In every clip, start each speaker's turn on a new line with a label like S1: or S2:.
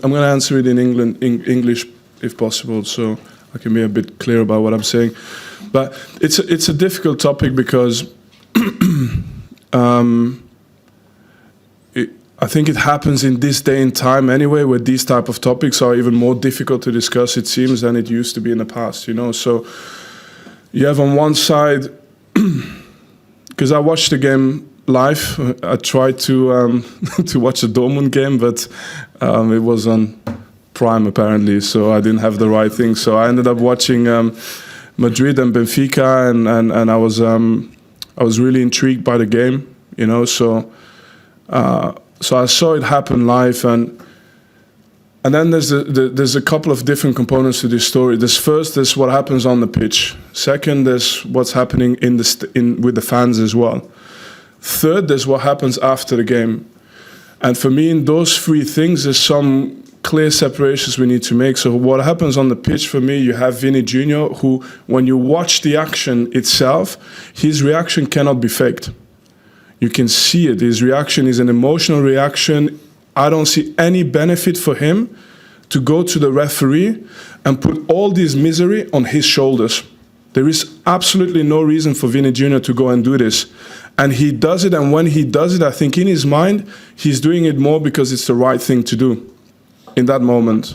S1: I'm going to answer it in English if possible, so I can be a bit clear about what I'm saying. But it's a difficult topic because I think it happens in this day and time anyway, where these type of topics are even more difficult to discuss, it seems, than it used to be in the past, you know. So you have on one side, because I watched the game live. I tried to to watch the Dortmund game, but it was on Prime apparently, so I didn't have the right thing. So I ended up watching Madrid and Benfica, and I was really intrigued by the game, you know. So I saw it happen live, and then there's a couple of different components to this story. There's what happens on the pitch. Second, there's what's happening with the fans as well. Third, there's what happens after the game. And for me, in those three things, there's some clear separations we need to make. So what happens on the pitch, for me, you have Vini Jr., who, when you watch the action itself, his reaction cannot be faked. You can see it. His reaction is an emotional reaction. I don't see any benefit for him to go to the referee and put all this misery on his shoulders. There is absolutely no reason for Vini Jr. to go and do this. And he does it, and when he does it, I think in his mind, he's doing it more because it's the right thing to do in that moment.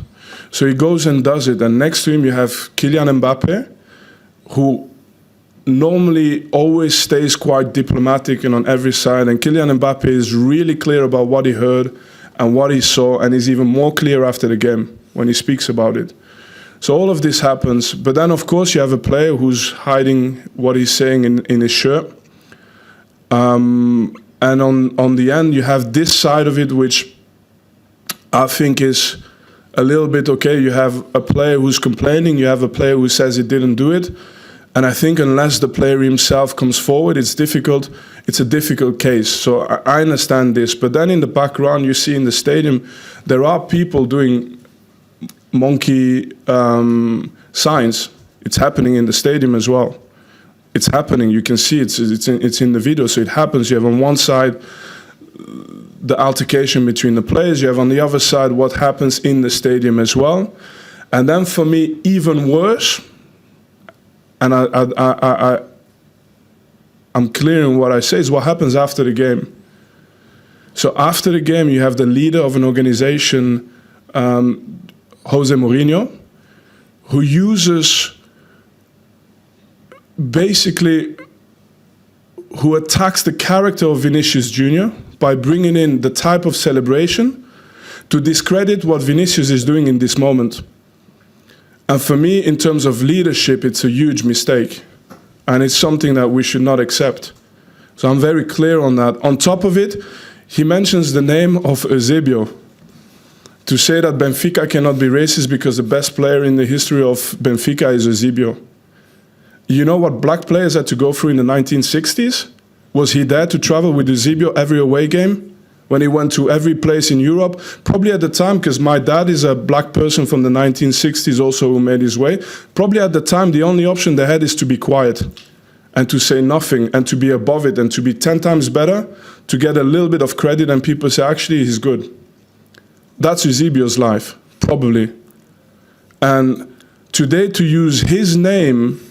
S1: So he goes and does it, and next to him you have Kylian Mbappe, who normally always stays quite diplomatic and on every side, and Kylian Mbappe is really clear about what he heard and what he saw, and is even more clear after the game when he speaks about it. So all of this happens, but then of course you have a player who's hiding what he's saying in his shirt. And on the end, you have this side of it, which I think is a little bit okay. You have a player who's complaining, you have a player who says he didn't do it. And I think unless the player himself comes forward, it's difficult. It's a difficult case. So I understand this. But then in the background, you see in the stadium, there are people doing monkey signs. It's happening in the stadium as well. It's happening. You can see it's in the video. So it happens. You have on one side the altercation between the players. You have on the other side what happens in the stadium as well. And then for me, even worse, and I'm clear in what I say, is what happens after the game. So after the game, you have the leader of an organization, Jose Mourinho, who uses basically, who attacks the character of Vinicius Jr. by bringing in the type of celebration to discredit what Vinicius is doing in this moment. And for me, in terms of leadership, it's a huge mistake. And it's something that we should not accept. So I'm very clear on that. On top of it, he mentions the name of Eusebio. To say that Benfica cannot be racist because the best player in the history of Benfica is Eusebio. You know what black players had to go through in the 1960s? Was he there to travel with Eusebio every away game? When he went to every place in Europe? Probably at the time, because my dad is a black person from the 1960s also who made his way. Probably at the time, the only option they had is to be quiet and to say nothing and to be above it and to be 10 times better, to get a little bit of credit and people say, actually, he's good. That's Eusebio's life, probably. And today to use his name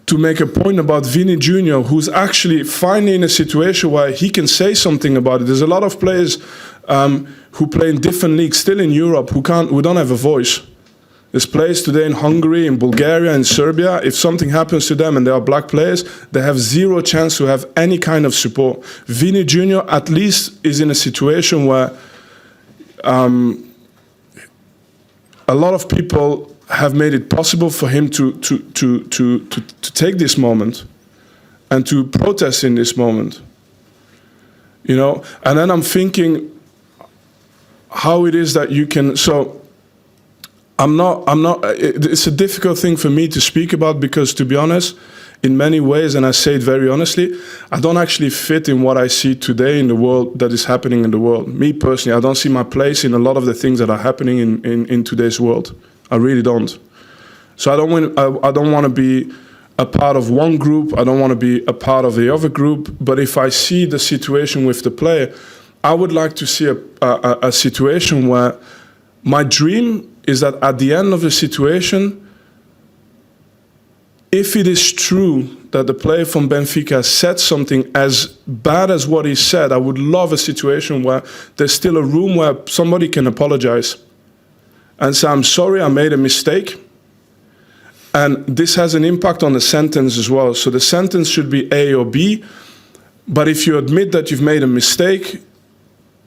S1: to make a point about Vini Jr., who's actually finally in a situation where he can say something about it. There's a lot of players who play in different leagues still in Europe who don't have a voice. There's players today in Hungary, in Bulgaria, in Serbia. If something happens to them and they are black players, they have zero chance to have any kind of support. Vini Jr. at least is in a situation where a lot of people have made it possible for him to take this moment and to protest in this moment, you know. And then I'm thinking how it is that you can. So I'm not. It's a difficult thing for me to speak about because, to be honest, in many ways, and I say it very honestly, I don't actually fit in what I see today in the world that is happening in the world. Me personally, I don't see my place in a lot of the things that are happening in today's world. I really don't. So I don't want to be a part of one group. I don't want to be a part of the other group. But if I see the situation with the player, I would like to see a situation where my dream is that at the end of the situation, if it is true that the player from Benfica said something as bad as what he said, I would love a situation where there's still a room where somebody can apologize and say, I'm sorry, I made a mistake. And this has an impact on the sentence as well. So the sentence should be A or B, but if you admit that you've made a mistake,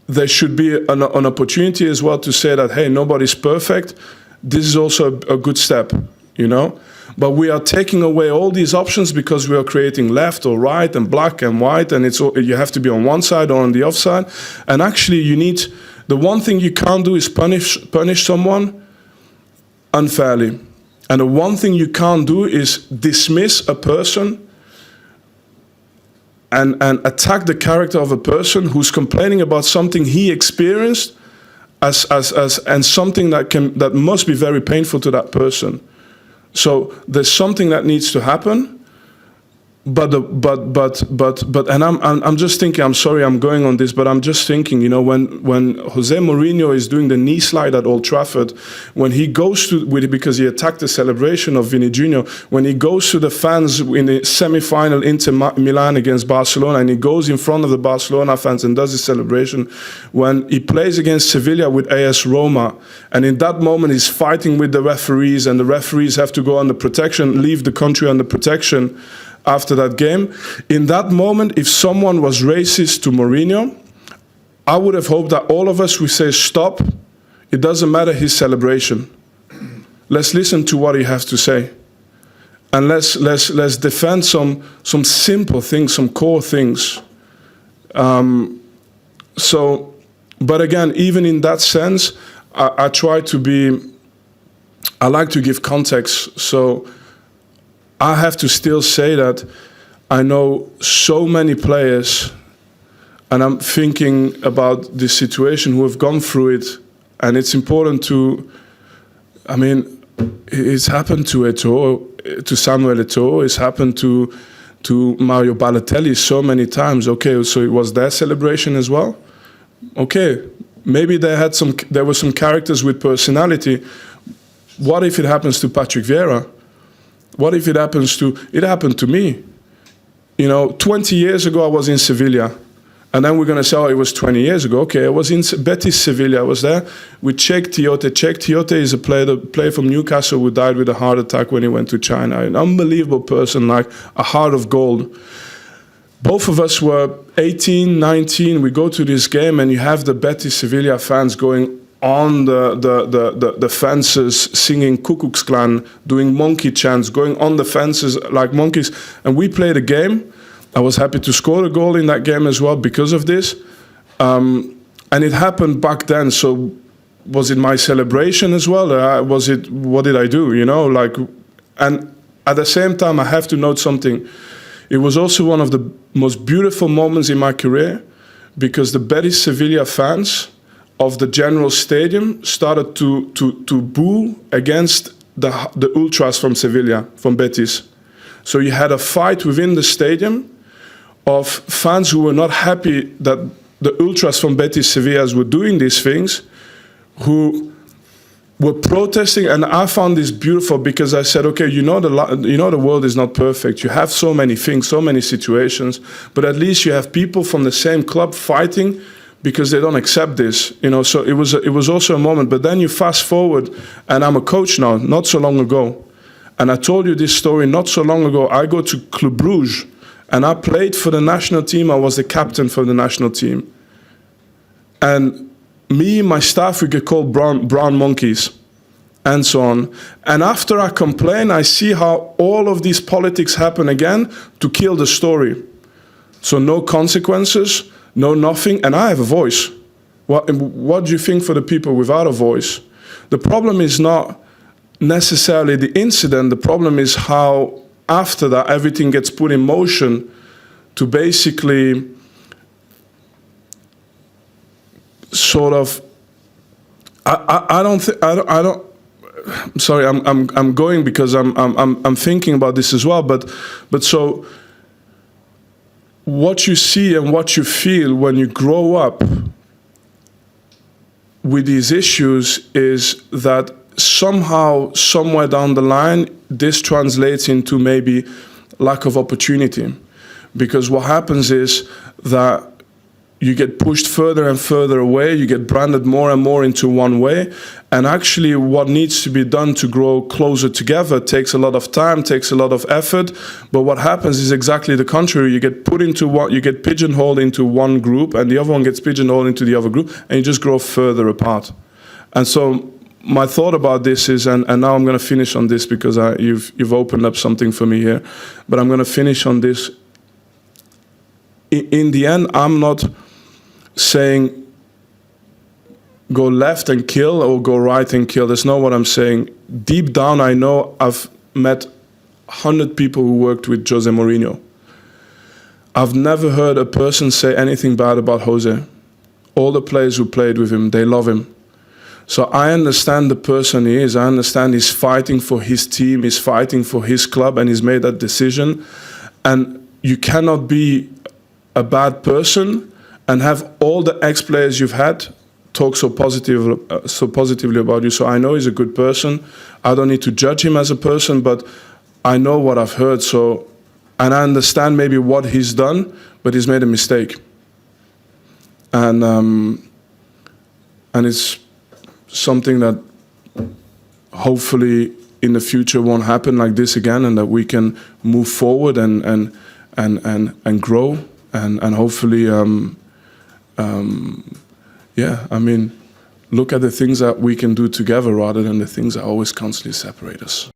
S1: there should be an opportunity as well to say that, hey, nobody's perfect. This is also a good step, you know? But we are taking away all these options because we are creating left or right and black and white, and you have to be on one side or on the other side. And actually, the one thing you can't do is punish someone unfairly. And the one thing you can't do is dismiss a person and attack the character of a person who's complaining about something he experienced and something that must be very painful to that person. So there's something that needs to happen, but and I'm just thinking, I'm sorry I'm going on this, but I'm just thinking, you know, when Jose Mourinho is doing the knee slide at Old Trafford, when he goes because he attacked the celebration of Vini Jr., when he goes to the fans in the semi-final Inter Milan against Barcelona, and he goes in front of the Barcelona fans and does his celebration, when he plays against Sevilla with AS Roma, and in that moment he's fighting with the referees, and the referees have to go under protection, leave the country under protection after that game. In that moment, if someone was racist to Mourinho, I would have hoped that all of us would say, stop, it doesn't matter his celebration. Let's listen to what he has to say. And let's defend some simple things, some core things. But again, even in that sense, I like to give context. So I have to still say that I know so many players, and I'm thinking about this situation, who have gone through it, and it's important it's happened to Eto'o, to Samuel Eto'o, it's happened to Mario Balotelli so many times. Okay, so it was their celebration as well? Okay, maybe there were some characters with personality. What if it happens to Patrick Vieira? What if it happened to me? You know, 20 years ago I was in Sevilla, and then we're going to say, oh, it was 20 years ago. Okay, I was in Betis Sevilla. I was there with Cheikh Tiote. Cheikh Tiote is a player from Newcastle who died with a heart attack when he went to China. An unbelievable person, like a heart of gold. Both of us were 18, 19. We go to this game, and you have the Betis Sevilla fans going on the fences, singing Ku Klux Klan, doing monkey chants, going on the fences like monkeys. And we played a game. I was happy to score a goal in that game as well because of this. And it happened back then. So was it my celebration as well? What did I do? You know, and at the same time, I have to note something. It was also one of the most beautiful moments in my career, because the Betis Sevilla fans of the General Stadium started to boo against the ultras from Sevilla, from Betis. So you had a fight within the stadium of fans who were not happy that the ultras from Betis Sevilla were doing these things, who were protesting. And I found this beautiful, because I said, okay, the world is not perfect. You have so many things, so many situations, but at least you have people from the same club fighting because they don't accept this, you know. So it was also a moment. But then you fast forward, and I'm a coach now, not so long ago. And I told you this story not so long ago. I go to Club Brugge, and I played for the national team. I was the captain for the national team. And me and my staff, we get called brown monkeys, and so on. And after I complain, I see how all of these politics happen again to kill the story. So no consequences, no nothing, and I have a voice. What do you think for the people without a voice? The problem is not necessarily the incident. The problem is how after that everything gets put in motion to basically sort of. I'm sorry. I'm going because I'm thinking about this as well. But so what you see and what you feel when you grow up with these issues is that somehow, somewhere down the line, this translates into maybe lack of opportunity. Because what happens is that you get pushed further and further away, you get branded more and more into one way, and actually what needs to be done to grow closer together takes a lot of time, takes a lot of effort, but what happens is exactly the contrary. You get put into one, you get pigeonholed into one group, and the other one gets pigeonholed into the other group, and you just grow further apart. And so my thought about this is, and now I'm going to finish on this because you've opened up something for me here, but I'm going to finish on this. In the end, I'm not saying go left and kill or go right and kill. That's not what I'm saying. Deep down, I know I've met 100 people who worked with Jose Mourinho. I've never heard a person say anything bad about Jose. All the players who played with him, they love him. So I understand the person he is. I understand he's fighting for his team, he's fighting for his club, and he's made that decision. And you cannot be a bad person and have all the ex-players you've had talk so positively about you. So I know he's a good person. I don't need to judge him as a person, but I know what I've heard. So, and I understand maybe what he's done, but he's made a mistake. And it's something that hopefully in the future won't happen like this again, and that we can move forward and grow and hopefully. Yeah, I mean, look at the things that we can do together rather than the things that always constantly separate us.